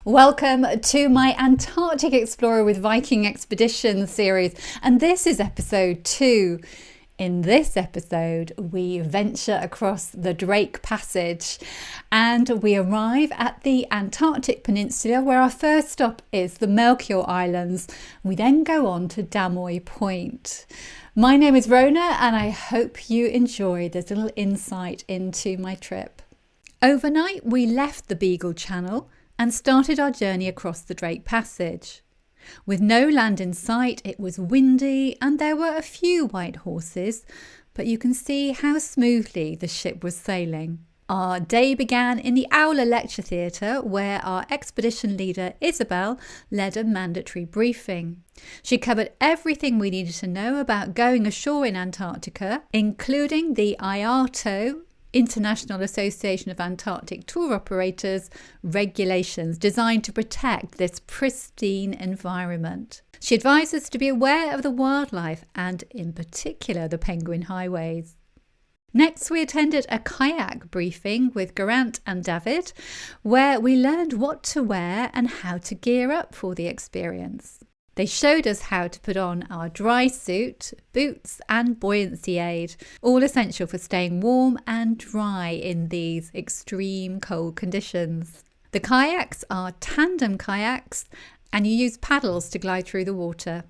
Welcome to my Antarctic Explorer with Viking Expeditions series, and this is episode 2. In this episode, we venture across the Drake Passage and we arrive at the Antarctic Peninsula, where our first stop is the Melchior Islands. We then go on to Damoy Point. My name is Rona and I hope you enjoy this little insight into my trip. Overnight, we left the Beagle Channel and started our journey across the Drake Passage. With no land in sight, it was windy and there were a few white horses, but you can see how smoothly the ship was sailing. Our day began in the Owler Lecture Theatre, where our expedition leader Isabel led a mandatory briefing. She covered everything we needed to know about going ashore in Antarctica, including the IATO, International Association of Antarctic Tour Operators, regulations designed to protect this pristine environment. She advised us to be aware of the wildlife and, in particular, the penguin highways. Next, we attended a kayak briefing with Geraint and David, where we learned what to wear and how to gear up for the experience. They showed us how to put on our dry suit, boots and buoyancy aid, all essential for staying warm and dry in these extreme cold conditions. The kayaks are tandem kayaks and you use paddles to glide through the water.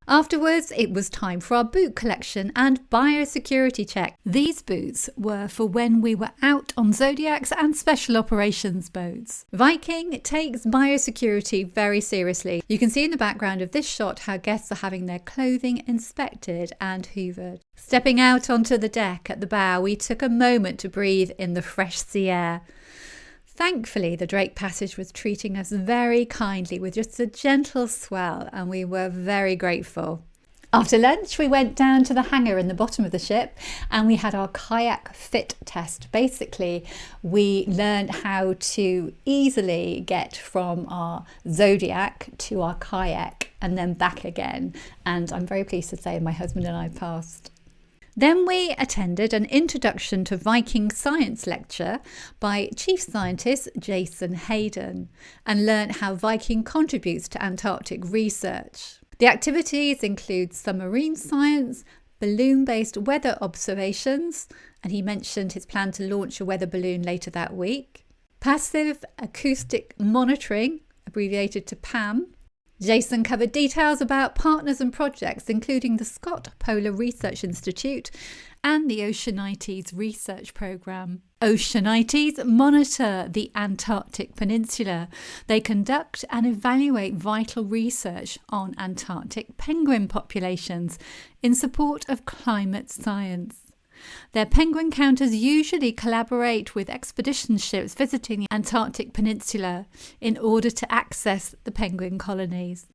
Afterwards, it was time for our boot collection and biosecurity check. These boots were for when we were out on Zodiacs and special operations boats. Viking takes biosecurity very seriously. You can see in the background of this shot how guests are having their clothing inspected and hoovered. Stepping out onto the deck at the bow, we took a moment to breathe in the fresh sea air. Thankfully, the Drake Passage was treating us very kindly with just a gentle swell, and we were very grateful. After lunch, we went down to the hangar in the bottom of the ship and we had our kayak fit test. Basically, we learned how to easily get from our Zodiac to our kayak and then back again. And I'm very pleased to say my husband and I passed. Then we attended an introduction to Viking science lecture by Chief Scientist Jason Hayden and learnt how Viking contributes to Antarctic research. The activities include submarine science, balloon-based weather observations, and he mentioned his plan to launch a weather balloon later that week, passive acoustic monitoring, abbreviated to PAM. Jason covered details about partners and projects, including the Scott Polar Research Institute and the Oceanites Research Programme. Oceanites monitor the Antarctic Peninsula. They conduct and evaluate vital research on Antarctic penguin populations in support of climate science. Their penguin counters usually collaborate with expedition ships visiting the Antarctic Peninsula in order to access the penguin colonies.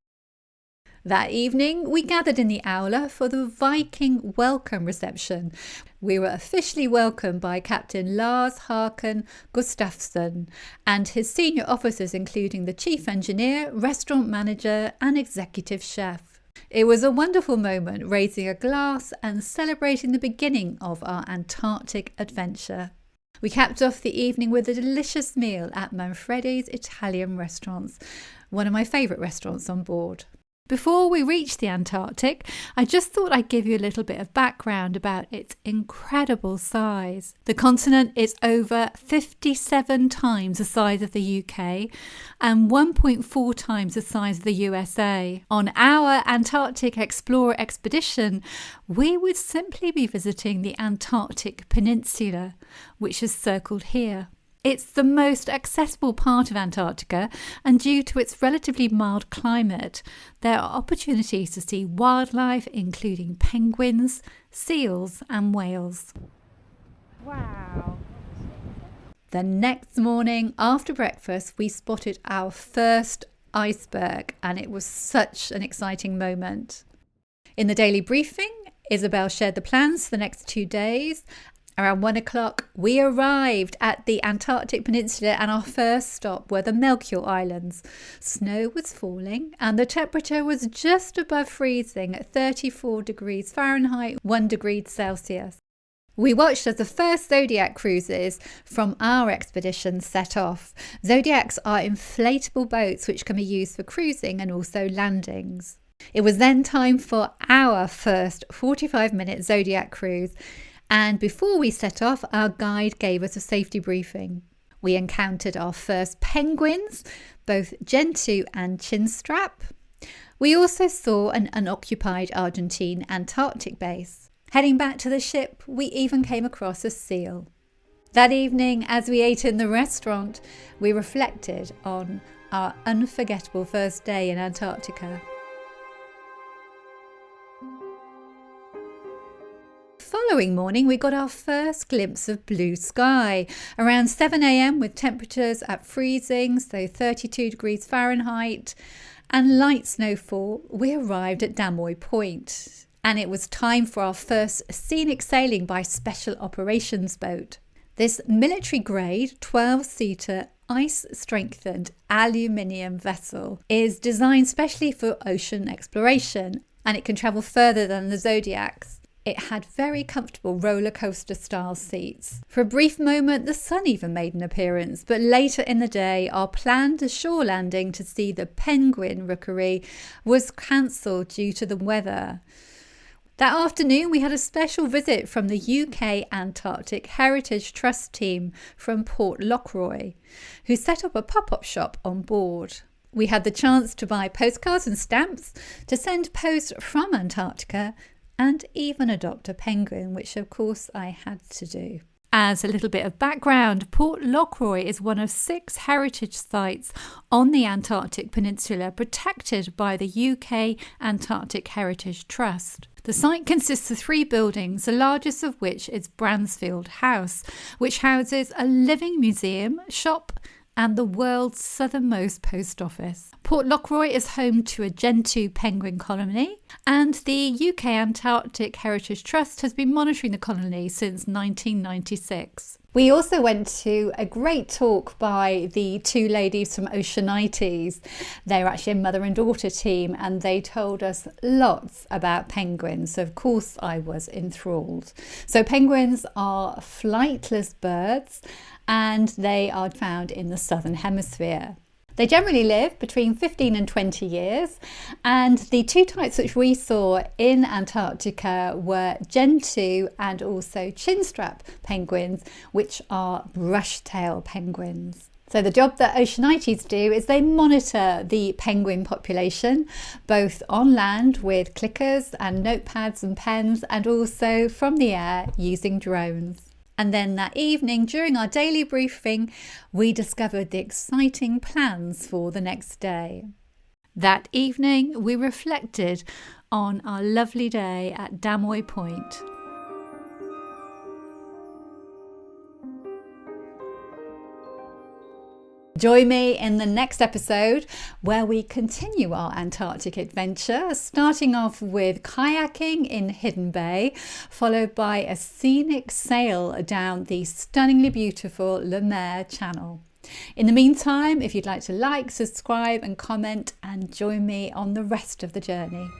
That evening, we gathered in the Owler for the Viking welcome reception. We were officially welcomed by Captain Lars Håkan Gustafsson and his senior officers, including the chief engineer, restaurant manager and executive chef. It was a wonderful moment, raising a glass and celebrating the beginning of our Antarctic adventure. We capped off the evening with a delicious meal at Manfredi's Italian restaurants, one of my favourite restaurants on board. Before we reached the Antarctic, I just thought I'd give you a little bit of background about its incredible size. The continent is over 57 times the size of the UK and 1.4 times the size of the USA. On our Antarctic Explorer expedition, we would simply be visiting the Antarctic Peninsula, which is circled here. It's the most accessible part of Antarctica, and due to its relatively mild climate, there are opportunities to see wildlife including penguins, seals and whales. Wow! The next morning after breakfast, we spotted our first iceberg and it was such an exciting moment. In the daily briefing, Isabel shared the plans for the next 2 days. Around 1 o'clock, we arrived at the Antarctic Peninsula and our first stop were the Melchior Islands. Snow was falling and the temperature was just above freezing at 34 degrees Fahrenheit, 1 degree Celsius. We watched as the first Zodiac cruises from our expedition set off. Zodiacs are inflatable boats which can be used for cruising and also landings. It was then time for our first 45-minute Zodiac cruise, and before we set off, our guide gave us a safety briefing. We encountered our first penguins, both Gentoo and Chinstrap. We also saw an unoccupied Argentine Antarctic base. Heading back to the ship, we even came across a seal. That evening, as we ate in the restaurant, we reflected on our unforgettable first day in Antarctica. Following morning, we got our first glimpse of blue sky around 7 a.m. with temperatures at freezing, so 32 degrees Fahrenheit, and light snowfall. We arrived at Damoy Point, and it was time for our first scenic sailing by special operations boat. This military-grade 12-seater ice-strengthened aluminium vessel is designed specially for ocean exploration, and it can travel further than the Zodiacs. It had very comfortable roller coaster style seats. For a brief moment, the sun even made an appearance, but later in the day, our planned shore landing to see the penguin rookery was cancelled due to the weather. That afternoon, we had a special visit from the UK Antarctic Heritage Trust team from Port Lockroy, who set up a pop-up shop on board. We had the chance to buy postcards and stamps to send post from Antarctica and even adopt a penguin, which of course I had to do. As a little bit of background, Port Lockroy is one of 6 heritage sites on the Antarctic Peninsula protected by the UK Antarctic Heritage Trust. The site consists of 3 buildings, the largest of which is Bransfield House, which houses a living museum, shop, and the world's southernmost post office. Port Lockroy is home to a Gentoo penguin colony, and the UK Antarctic Heritage Trust has been monitoring the colony since 1996. We also went to a great talk by the 2 ladies from Oceanites. They're actually a mother and daughter team, and they told us lots about penguins. So of course I was enthralled. So penguins are flightless birds, and they are found in the southern hemisphere. They generally live between 15 and 20 years, and the 2 types which we saw in Antarctica were Gentoo and also Chinstrap penguins, which are brush-tail penguins. So the job that Oceanites do is they monitor the penguin population, both on land with clickers and notepads and pens, and also from the air using drones. And then that evening, during our daily briefing, we discovered the exciting plans for the next day. That evening, we reflected on our lovely day at Damoy Point. Join me in the next episode where we continue our Antarctic adventure, starting off with kayaking in Hidden Bay, followed by a scenic sail down the stunningly beautiful Le Maire Channel. In the meantime, if you'd like to like, subscribe and comment, and join me on the rest of the journey.